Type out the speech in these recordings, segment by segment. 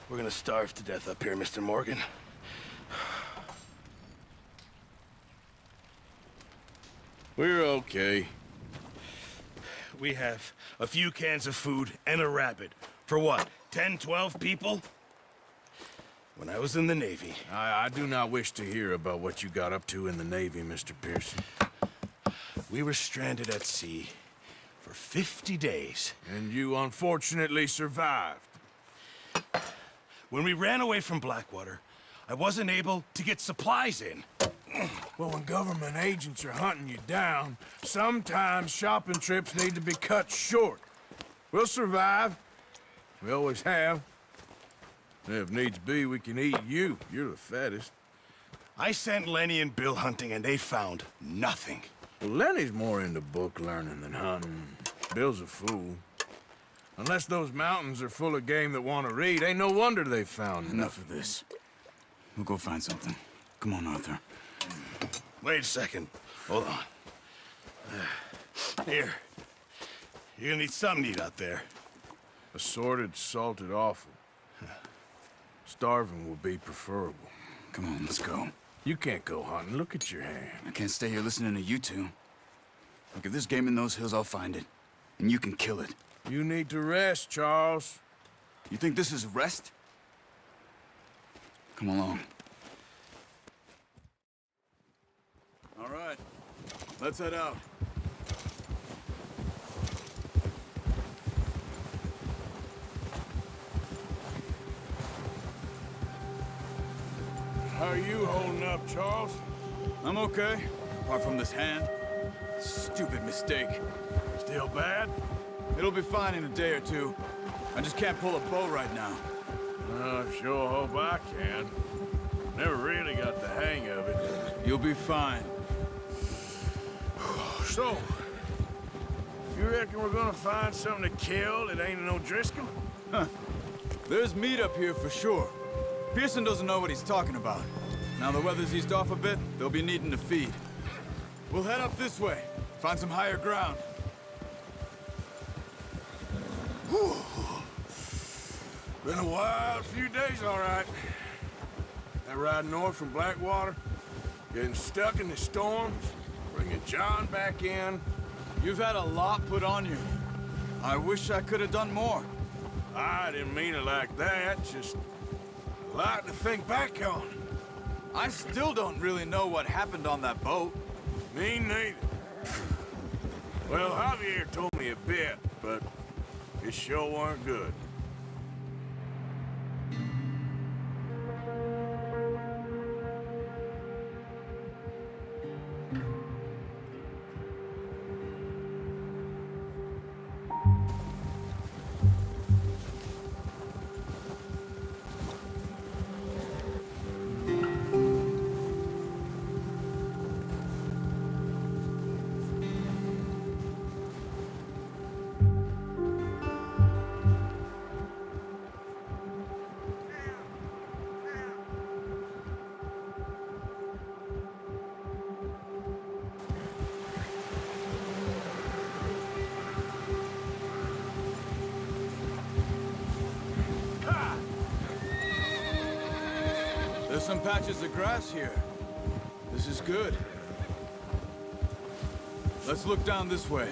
We're gonna starve to death up here, Mr. Morgan. We're okay. We have a few cans of food and a rabbit. For what, 10, 12 people? When I was in the Navy... I do not wish to hear about what you got up to in the Navy, Mr. Pearson. We were stranded at sea for 50 days. And you unfortunately survived. When we ran away from Blackwater, I wasn't able to get supplies in. Well, when government agents are hunting you down, sometimes shopping trips need to be cut short. We'll survive. We always have. And if needs be, we can eat you. You're the fattest. I sent Lenny and Bill hunting, and they found nothing. Well, Lenny's more into book learning than hunting. Bill's a fool. Unless those mountains are full of game that want to read, ain't no wonder they found Enough of this. We'll go find something. Come on, Arthur. Wait a second. Hold on. Here. You're gonna need something to eat out there. Assorted, salted offal. Starving will be preferable. Come on, let's go. You can't go hunting. Look at your hand. I can't stay here listening to you two. Look, if there's game in those hills, I'll find it. And you can kill it. You need to rest, Charles. You think this is rest? Come along. All right. Let's head out. How are you holding up, Charles? I'm okay, apart from this hand. Stupid mistake. Still bad? It'll be fine in a day or two. I just can't pull a bow right now. I sure hope I can. Never really got the hang of it. You'll be fine. So, you reckon we're gonna find something to kill that ain't no Driscoll? Huh. There's meat up here for sure. Pearson doesn't know what he's talking about. Now the weather's eased off a bit, they'll be needing to feed. We'll head up this way, find some higher ground. Whew. Been a wild few days, all right. That ride north from Blackwater, getting stuck in the storms, bringing John back in. You've had a lot put on you. I wish I could have done more. I didn't mean it like that, just a lot to think back on. I still don't really know what happened on that boat. Me neither. Well, Javier told me a bit, but it sure weren't good. There's some patches of grass here. This is good. Let's look down this way.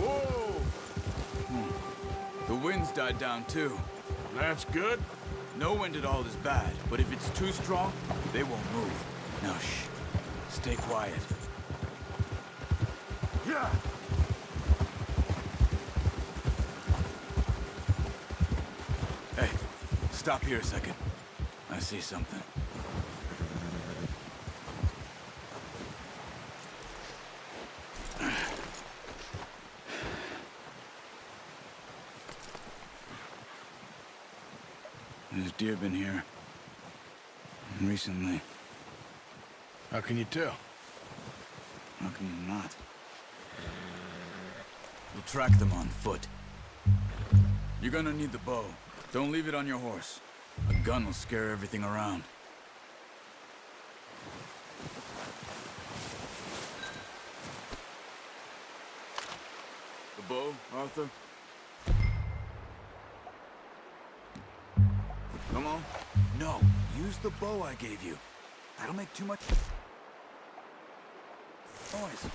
Whoa! The wind's died down too. That's good. No wind at all is bad, but if it's too strong, they won't move. Now shh. Stay quiet. Yeah. Hey, stop here a second. I see something. There's deer been here. Recently. How can you tell? How can you not? We'll track them on foot. You're gonna need the bow. Don't leave it on your horse. A gun will scare everything around. The bow, Arthur? Come on. No, use the bow I gave you. That'll make too much noise.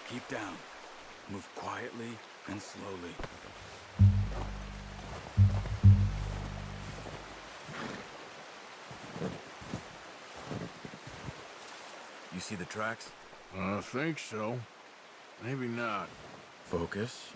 Keep down. Move quietly and slowly. You see the tracks? I think so. Maybe not. Focus.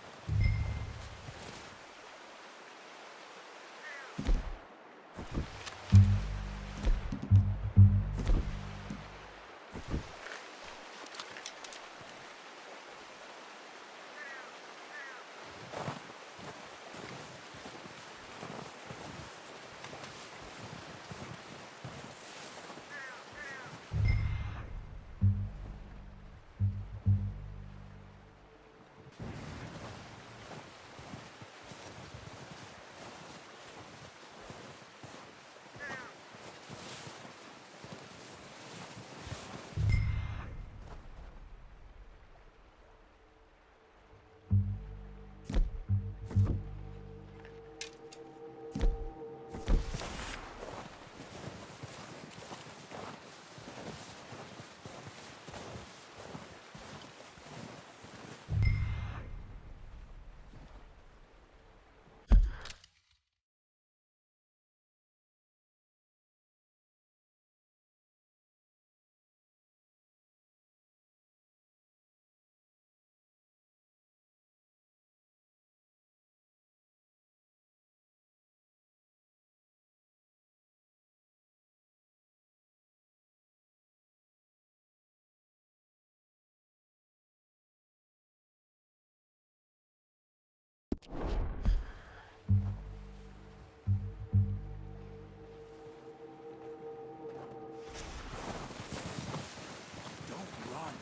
Don't run.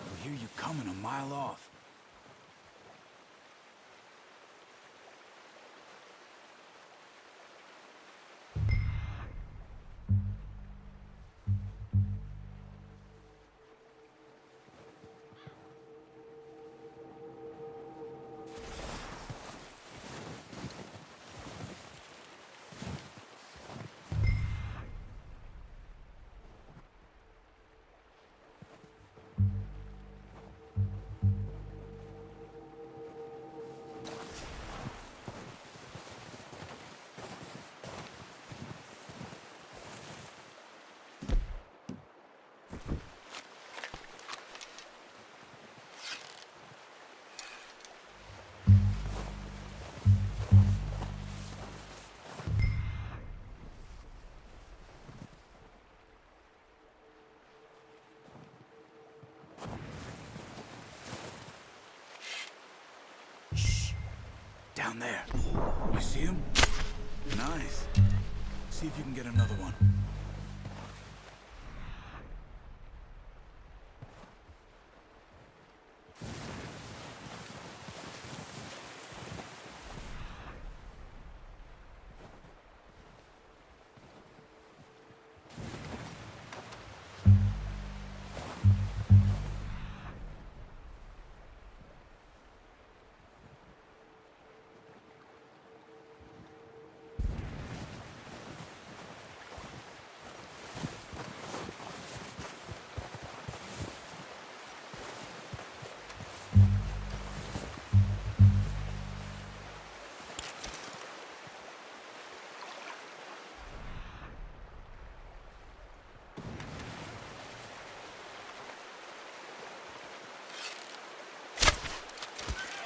I hear you coming a mile off. Down there. You see him? Nice. See if you can get another one.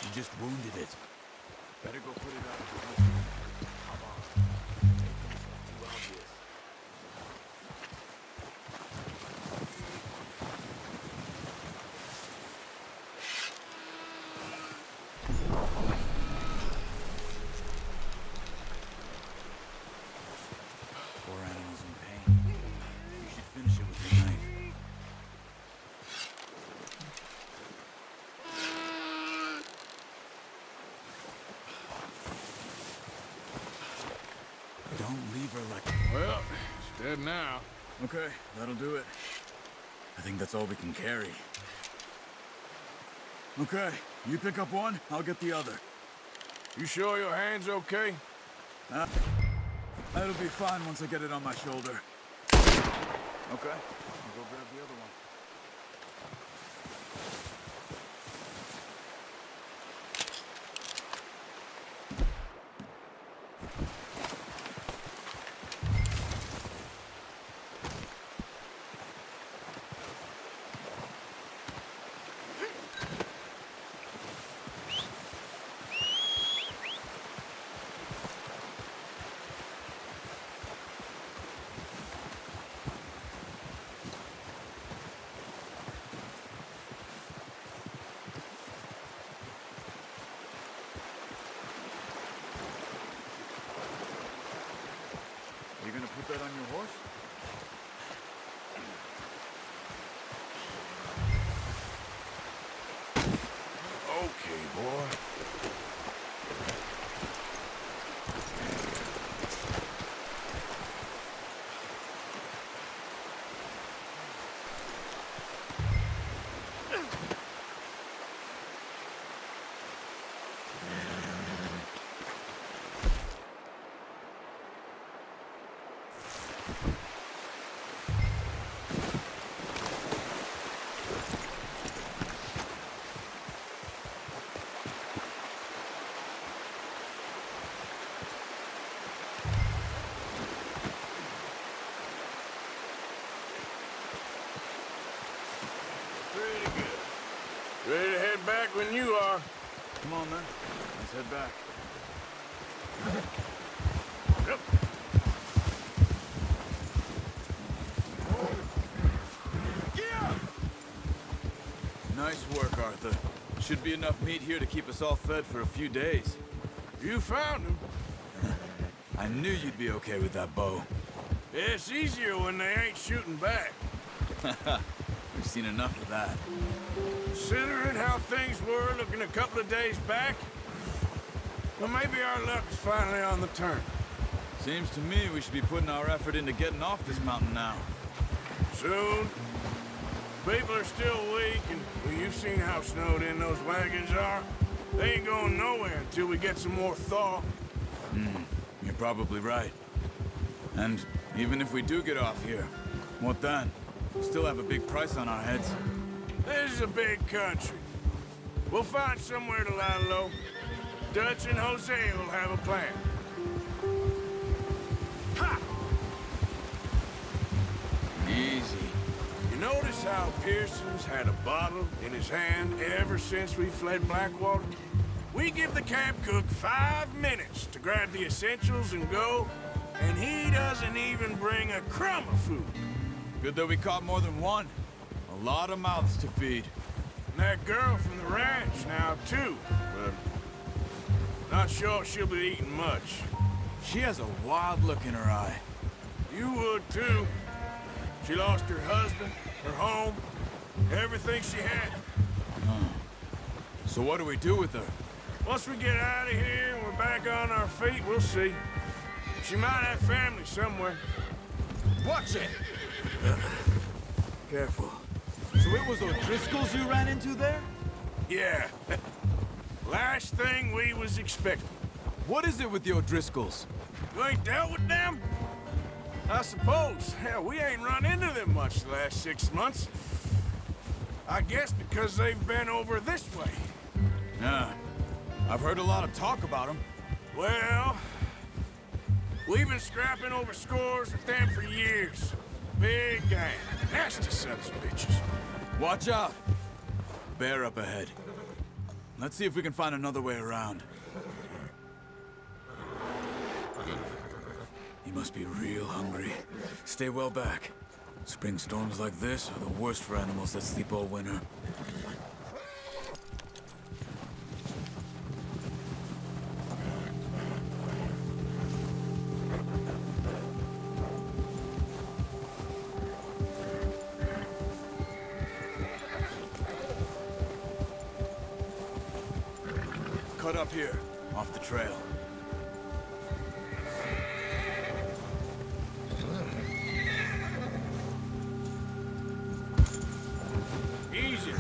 You just wounded it. Better go put it out of the way. Come on. Make yourself too obvious. Poor animal's in pain. You should finish it with your knife. Don't leave her like... Well, it's dead now. Okay, that'll do it. I think that's all we can carry. Okay, you pick up one, I'll get the other. You sure your hand's okay? That'll be fine once I get it on my shoulder. Okay, I'll go grab the other one. You gonna put that on your horse? Okay, boy. Pretty good. Ready to head back when you are. Come on, then. Let's head back. Yep. Nice work, Arthur. Should be enough meat here to keep us all fed for a few days. You found him. I knew you'd be okay with that bow. It's easier when they ain't shooting back. We've seen enough of that. Considering how things were looking a couple of days back, well, maybe our luck's finally on the turn. Seems to me we should be putting our effort into getting off this mountain now. Soon. People are still weak, and well, you've seen how snowed in those wagons are. They ain't going nowhere until we get some more thaw. You're probably right. And even if we do get off here, what then? We still have a big price on our heads. This is a big country. We'll find somewhere to lie low. Dutch and Jose will have a plan. Ha! Easy. You notice how Pearson's had a bottle in his hand ever since we fled Blackwater? We give the camp cook 5 minutes to grab the essentials and go, and he doesn't even bring a crumb of food. Good that we caught more than one. A lot of mouths to feed. And that girl from the ranch now, too, but not sure she'll be eating much. She has a wild look in her eye. You would, too. She lost her husband, her home, everything she had. So what do we do with her? Once we get out of here and we're back on our feet, we'll see. She might have family somewhere. Watch it! Careful. So it was O'Driscoll's you ran into there? Yeah. Last thing we was expecting. What is it with the O'Driscolls? You ain't dealt with them? I suppose. Hell, we ain't run into them much the last 6 months. I guess because they've been over this way. Yeah. I've heard a lot of talk about them. Well, we've been scrapping over scores with them for years. Big gang. Nasty sons of bitches. Watch out! Bear up ahead. Let's see if we can find another way around. He must be real hungry. Stay well back. Spring storms like this are the worst for animals that sleep all winter. Cut up here, off the trail. Easy.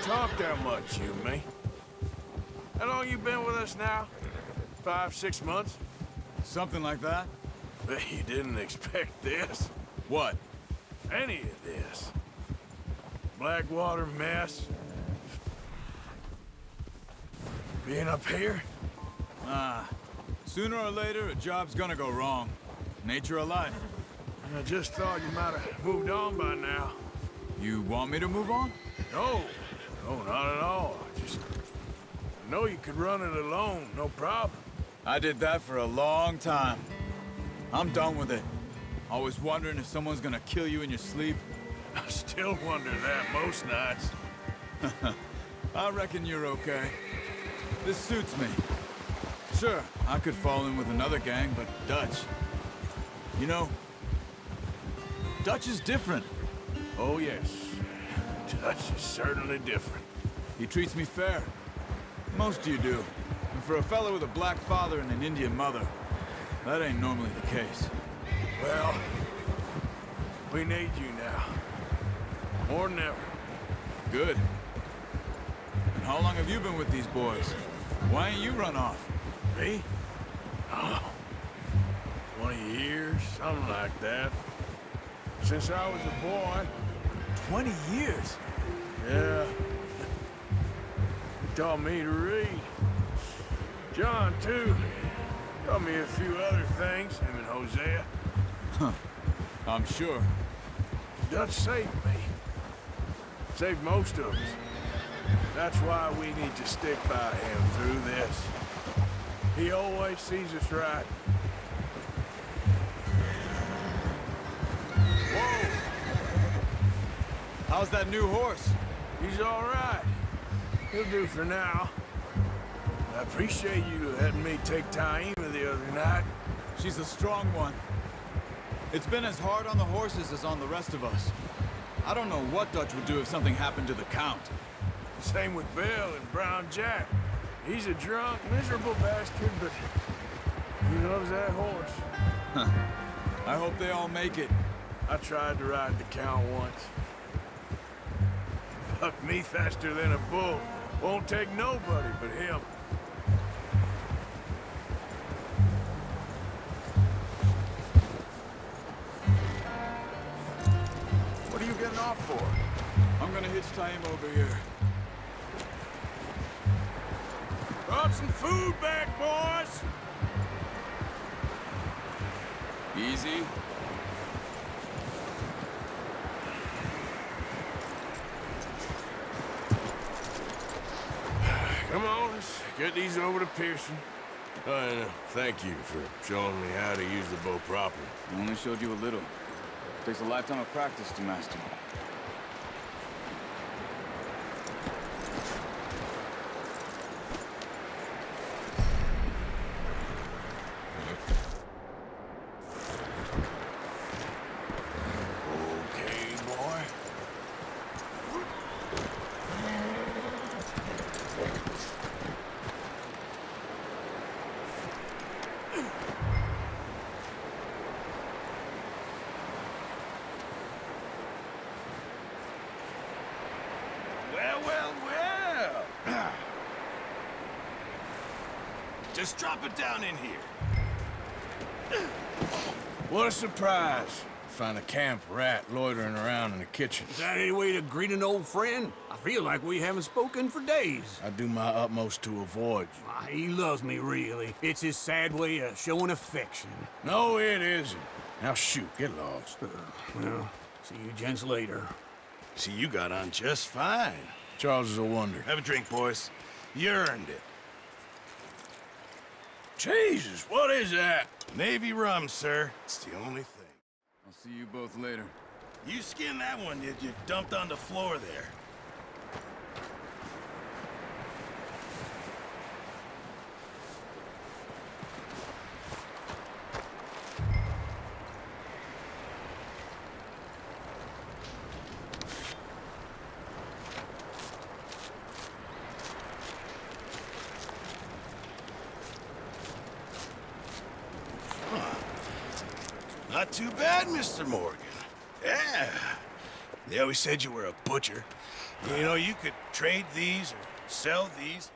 talk that much, you and me. How long you been with us now? 5, 6 months? Something like that? Bet you didn't expect this. What? Any of this. Blackwater mess. Being up here? Sooner or later, a job's gonna go wrong. Nature of life. I just thought you might have moved on by now. You want me to move on? No, not at all. I know you could run it alone, no problem. I did that for a long time. I'm done with it. Always wondering if someone's gonna kill you in your sleep. I still wonder that most nights. I reckon you're okay. This suits me. Sure, I could fall in with another gang, but Dutch... You know, Dutch is different. Oh, yes. Dutch is certainly different. He treats me fair. Most of you do. And for a fellow with a black father and an Indian mother, that ain't normally the case. Well, we need you now. More than ever. Good. And how long have you been with these boys? Why ain't you run off? Me? Oh, 20 years, something like that. Since I was a boy. 20 years? Yeah. He taught me to read. John, too. Taught me a few other things, him and Hosea. I'm sure. Dutch saved me. Saved most of us. That's why we need to stick by him through this. He always sees us right. Whoa! How's that new horse? He's all right. He'll do for now. I appreciate you letting me take Taima the other night. She's a strong one. It's been as hard on the horses as on the rest of us. I don't know what Dutch would do if something happened to the Count. Same with Bill and Brown Jack. He's a drunk, miserable bastard, but he loves that horse. I hope they all make it. I tried to ride the Count once. Bucked me faster than a bull. Won't take nobody but him. What are you getting off for? I'm gonna hitch Taima over here. Brought some food back, boys! Easy. Come on, let's get these over to Pearson. And thank you for showing me how to use the bow properly. I only showed you a little. Takes a lifetime of practice to master. Okay, boy. Well. Just drop it down in here. What a surprise. Find a camp rat loitering around in the kitchen. Is that any way to greet an old friend? I feel like we haven't spoken for days. I do my utmost to avoid you. He loves me, really. It's his sad way of showing affection. No, it isn't. Now shoot, get lost. Well, see you gents later. See, you got on just fine. Charles is a wonder. Have a drink, boys. You earned it. Jesus, what is that? Navy rum, sir. It's the only thing. I'll see you both later. You skinned that one you dumped on the floor there. Not too bad, Mr. Morgan. Yeah. They always said you were a butcher. You know, you could trade these or sell these.